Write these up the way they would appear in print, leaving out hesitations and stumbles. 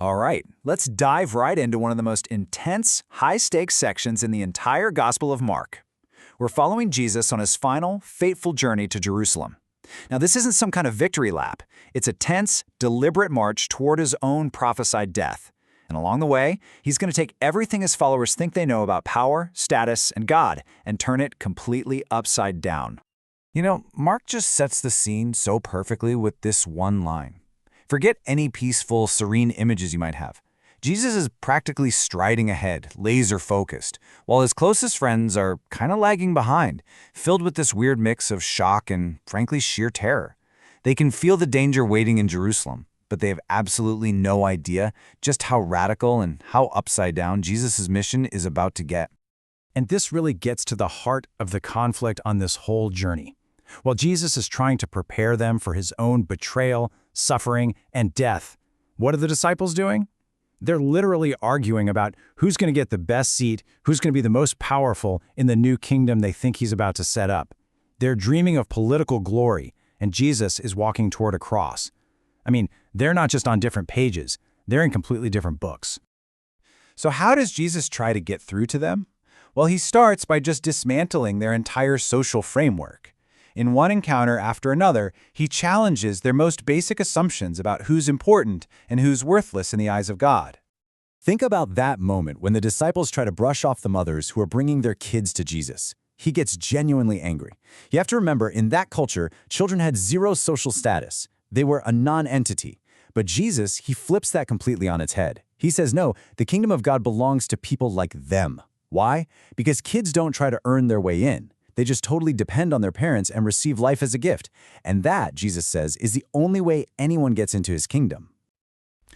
All right, let's dive right into one of the most intense, high-stakes sections in the entire Gospel of Mark. We're following Jesus on his final, fateful journey to Jerusalem. Now, this isn't some kind of victory lap. It's a tense, deliberate march toward his own prophesied death. And along the way, he's going to take everything his followers think they know about power, status, and God and turn it completely upside down. Mark just sets the scene so perfectly with this one line. Forget any peaceful, serene images you might have. Jesus is practically striding ahead, laser-focused, while his closest friends are kind of lagging behind, filled with this weird mix of shock and, frankly, sheer terror. They can feel the danger waiting in Jerusalem, but they have absolutely no idea just how radical and how upside down Jesus' mission is about to get. And this really gets to the heart of the conflict on this whole journey. While Jesus is trying to prepare them for his own betrayal, suffering, and death, what are the disciples doing? They're literally arguing about who's going to get the best seat, who's going to be the most powerful in the new kingdom they think he's about to set up. They're dreaming of political glory, and Jesus is walking toward a cross. They're not just on different pages, they're in completely different books. So how does Jesus try to get through to them? Well, he starts by just dismantling their entire social framework. In one encounter after another, he challenges their most basic assumptions about who's important and who's worthless in the eyes of God. Think about that moment when the disciples try to brush off the mothers who are bringing their kids to Jesus. He gets genuinely angry. You have to remember, in that culture, children had zero social status. They were a non-entity. But Jesus, he flips that completely on its head. He says, no, the kingdom of God belongs to people like them. Why? Because kids don't try to earn their way in. They just totally depend on their parents and receive life as a gift. And that, Jesus says, is the only way anyone gets into his kingdom.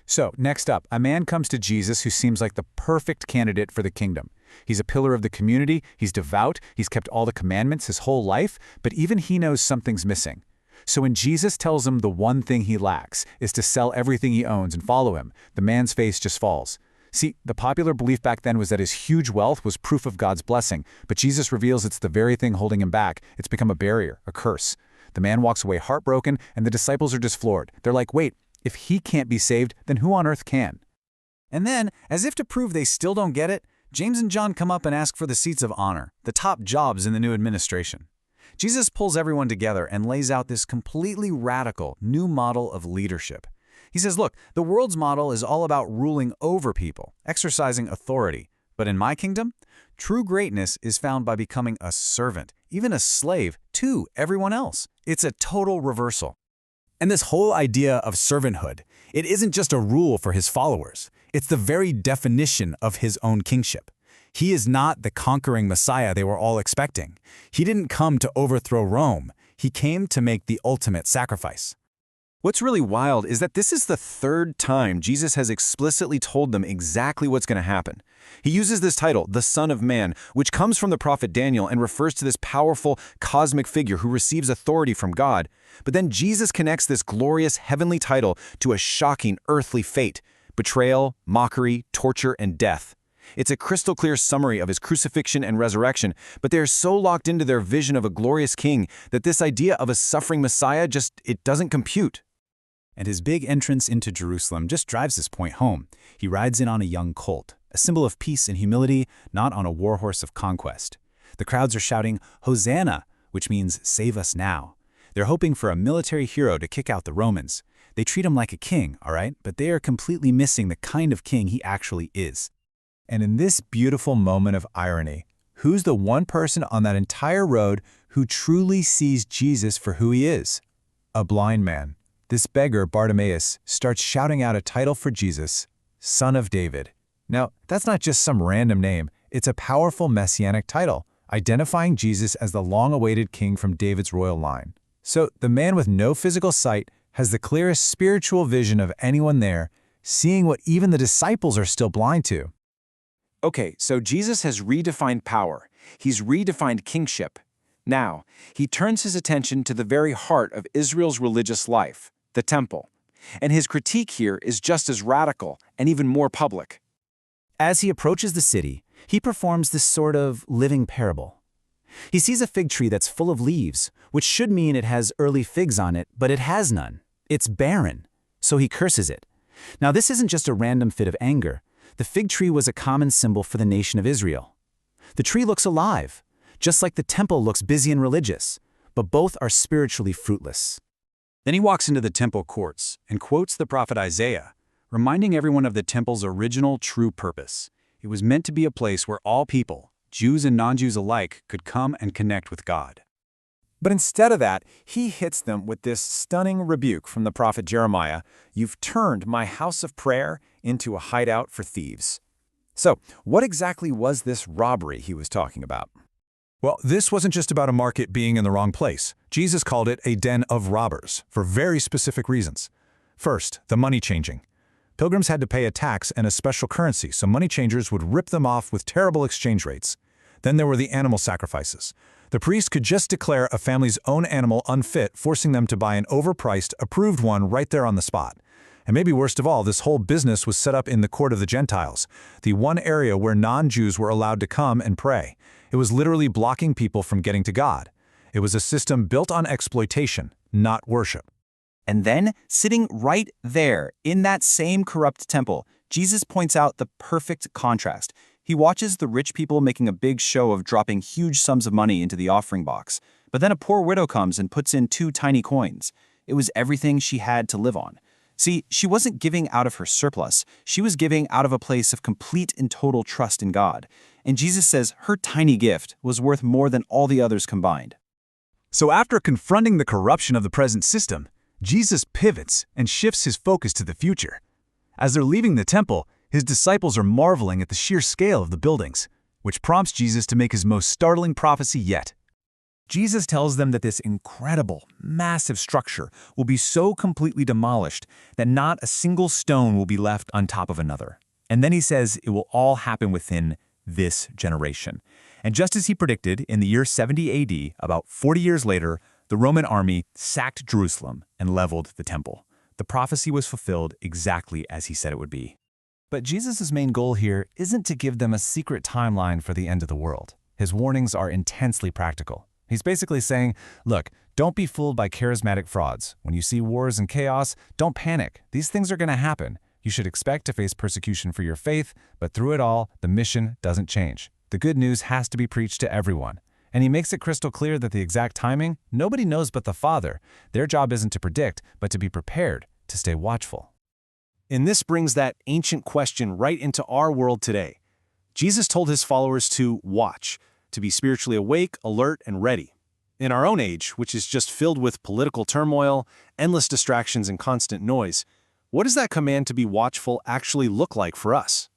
So, next up, a man comes to Jesus who seems like the perfect candidate for the kingdom. He's a pillar of the community, he's devout, he's kept all the commandments his whole life, but even he knows something's missing. So when Jesus tells him the one thing he lacks is to sell everything he owns and follow him, the man's face just falls. See, the popular belief back then was that his huge wealth was proof of God's blessing, but Jesus reveals it's the very thing holding him back. It's become a barrier, a curse. The man walks away heartbroken, and the disciples are just floored. They're like, wait, if he can't be saved, then who on earth can? And then, as if to prove they still don't get it, James and John come up and ask for the seats of honor, the top jobs in the new administration. Jesus pulls everyone together and lays out this completely radical new model of leadership. He says, look, the world's model is all about ruling over people, exercising authority. But in my kingdom, true greatness is found by becoming a servant, even a slave, to everyone else. It's a total reversal. And this whole idea of servanthood, it isn't just a rule for his followers. It's the very definition of his own kingship. He is not the conquering Messiah they were all expecting. He didn't come to overthrow Rome. He came to make the ultimate sacrifice. What's really wild is that this is the third time Jesus has explicitly told them exactly what's going to happen. He uses this title, the Son of Man, which comes from the prophet Daniel and refers to this powerful cosmic figure who receives authority from God. But then Jesus connects this glorious heavenly title to a shocking earthly fate: betrayal, mockery, torture, and death. It's a crystal clear summary of his crucifixion and resurrection, but they're so locked into their vision of a glorious king that this idea of a suffering Messiah it doesn't compute. And his big entrance into Jerusalem just drives this point home. He rides in on a young colt, a symbol of peace and humility, not on a warhorse of conquest. The crowds are shouting, "Hosanna," which means "save us now." They're hoping for a military hero to kick out the Romans. They treat him like a king, all right? But they are completely missing the kind of king he actually is. And in this beautiful moment of irony, who's the one person on that entire road who truly sees Jesus for who he is? A blind man. This beggar, Bartimaeus, starts shouting out a title for Jesus, Son of David. Now, that's not just some random name. It's a powerful messianic title, identifying Jesus as the long-awaited king from David's royal line. So the man with no physical sight has the clearest spiritual vision of anyone there, seeing what even the disciples are still blind to. Okay, so Jesus has redefined power. He's redefined kingship. Now, he turns his attention to the very heart of Israel's religious life, the temple. And his critique here is just as radical and even more public. As he approaches the city, he performs this sort of living parable. He sees a fig tree that's full of leaves, which should mean it has early figs on it, but it has none. It's barren. So he curses it. Now, this isn't just a random fit of anger. The fig tree was a common symbol for the nation of Israel. The tree looks alive, just like the temple looks busy and religious, but both are spiritually fruitless. Then he walks into the temple courts and quotes the prophet Isaiah, reminding everyone of the temple's original true purpose. It was meant to be a place where all people, Jews and non-Jews alike, could come and connect with God. But instead of that, he hits them with this stunning rebuke from the prophet Jeremiah: "You've turned my house of prayer into a hideout for thieves." So, what exactly was this robbery he was talking about? Well, this wasn't just about a market being in the wrong place. Jesus called it a den of robbers for very specific reasons. First, the money changing. Pilgrims had to pay a tax and a special currency, so money changers would rip them off with terrible exchange rates. Then there were the animal sacrifices. The priest could just declare a family's own animal unfit, forcing them to buy an overpriced, approved one right there on the spot. And maybe worst of all, this whole business was set up in the court of the Gentiles, the one area where non-Jews were allowed to come and pray. It was literally blocking people from getting to God. It was a system built on exploitation, not worship. And then, sitting right there, in that same corrupt temple, Jesus points out the perfect contrast. He watches the rich people making a big show of dropping huge sums of money into the offering box, but then a poor widow comes and puts in 2 tiny coins. It was everything she had to live on. See, she wasn't giving out of her surplus. She was giving out of a place of complete and total trust in God. And Jesus says her tiny gift was worth more than all the others combined. So after confronting the corruption of the present system, Jesus pivots and shifts his focus to the future. As they're leaving the temple, his disciples are marveling at the sheer scale of the buildings, which prompts Jesus to make his most startling prophecy yet. Jesus tells them that this incredible, massive structure will be so completely demolished that not a single stone will be left on top of another. And then he says it will all happen within this generation. And just as he predicted, in the year 70 AD, about 40 years later, the Roman army sacked Jerusalem and leveled the temple. The prophecy was fulfilled exactly as he said it would be. But Jesus' main goal here isn't to give them a secret timeline for the end of the world. His warnings are intensely practical. He's basically saying, look, don't be fooled by charismatic frauds. When you see wars and chaos, don't panic. These things are going to happen. You should expect to face persecution for your faith, but through it all, the mission doesn't change. The good news has to be preached to everyone. And he makes it crystal clear that the exact timing, nobody knows but the Father. Their job isn't to predict, but to be prepared, to stay watchful. And this brings that ancient question right into our world today. Jesus told his followers to watch, to be spiritually awake, alert, and ready. In our own age, which is just filled with political turmoil, endless distractions, and constant noise, what does that command to be watchful actually look like for us?